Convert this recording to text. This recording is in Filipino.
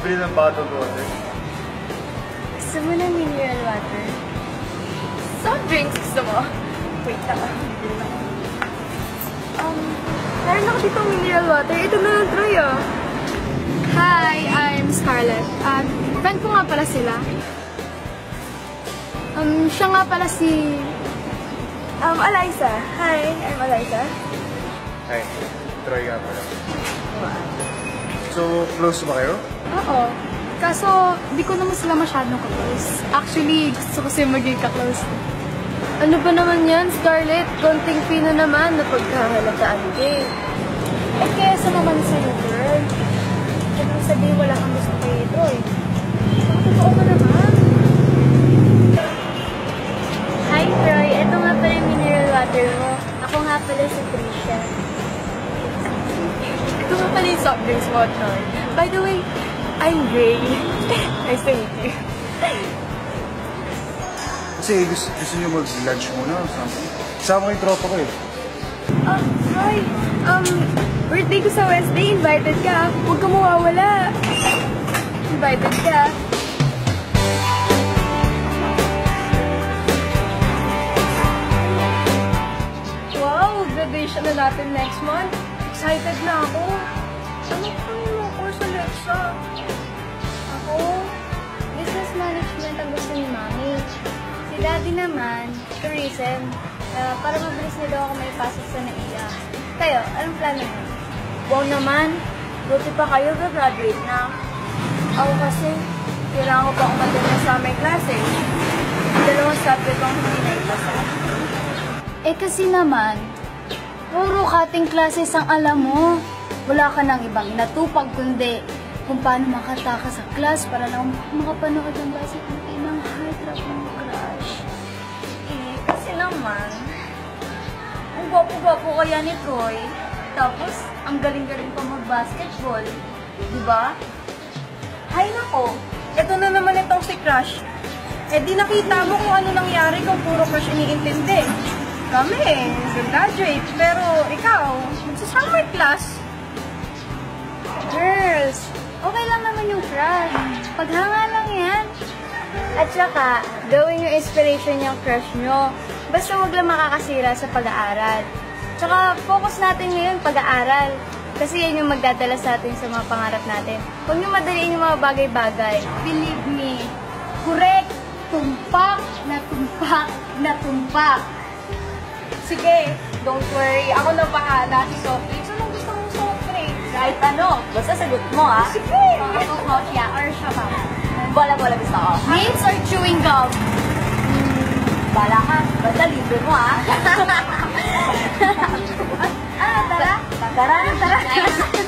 bumili ng bottled water. Gusto mo ng mineral water? Soft drinks gusto mo? Wait lang. Meron ako dito mineral water. Ito na lang, Troy, ah. Hi, I'm Scarlett. Friend ko nga pala sila. Siya nga pala si... Eliza. Hi, I'm Eliza. Hi, Troy nga pala. So, close ba kayo? Oo. Kaso, di ko naman sila masyadong ka-close. Actually, gusto ko sila maging ka-close. Ano ba naman yan, Scarlett? Konting pino naman na pagkahalataan kay. Eh, kesa naman sa'yo, girl. Kaya naman sabihin wala kang gusto kay Troy. Totoo ba naman? Hi, Troy. Ito nga pala yung mineral water mo. Ako nga pala si Trisha. Ito nga pala yung soft drinks mo, Troy. By the way, I'm Gray. Nice to meet you. Kasi gusto niyo mag-lunch muna o something. Kasama ko yung tropa ko eh. Troy, birthday ko sa Wednesday, invited ka. Huwag ka mawawala. Invited ka. Wow, graduation na natin next month. Excited na ako. Ano pa yung course sa Lexa? Ako, business management ang gusto ni Mami. Si Daddy naman, tourism. Para mabilis na daw ako may pasok sa NAIA. Kayo, anong plano mo? Wow naman, buti pa kayo graduate na. Ako kasi, kailangan ko pa umatin na sa may klase. Dalawang subject ang hindi na ipasa. Eh kasi naman, puro cutting classes ang alam mo. Wala ka ng ibang inatupag kundi kung paano makatakas sa class para lang makapanood ng basic routine ng heart rate ng crush. Eh, kasi naman, ang gwapo-gwapo kaya ni Troy. Tapos, ang galing-galing pa mag-basketball. Diba? Hay nako, eto na naman itong si Crush. Eh di nakita mo kung ano nangyari kung puro crush iniintindi. Kami, graduate, pero ikaw, magsa-summer class. Girls, okay lang naman yung crush. Paghanga lang yan. At saka, gawin yung inspiration yung crush nyo. Basta huwag lang makakasira sa pag-aaral. Tsaka, focus natin ngayon pag-aaral. Kasi yan yung magdadala sa atin sa mga pangarap natin. Huwag nyo madaliin yung mga bagay-bagay. Believe me. Correct. Tumpak na tumpak na tumpak. Sige, don't worry. Ako na bahala. Si Sophie, anong gusto mong soft drink? Kahit ano. Basta sagot mo, ah. Sige. Ako, Koshia, or Shaba. Bola-bola gusto ko. Mints or chewing gum? Bala ka. Basta libre mo, ah. Tara? Tara.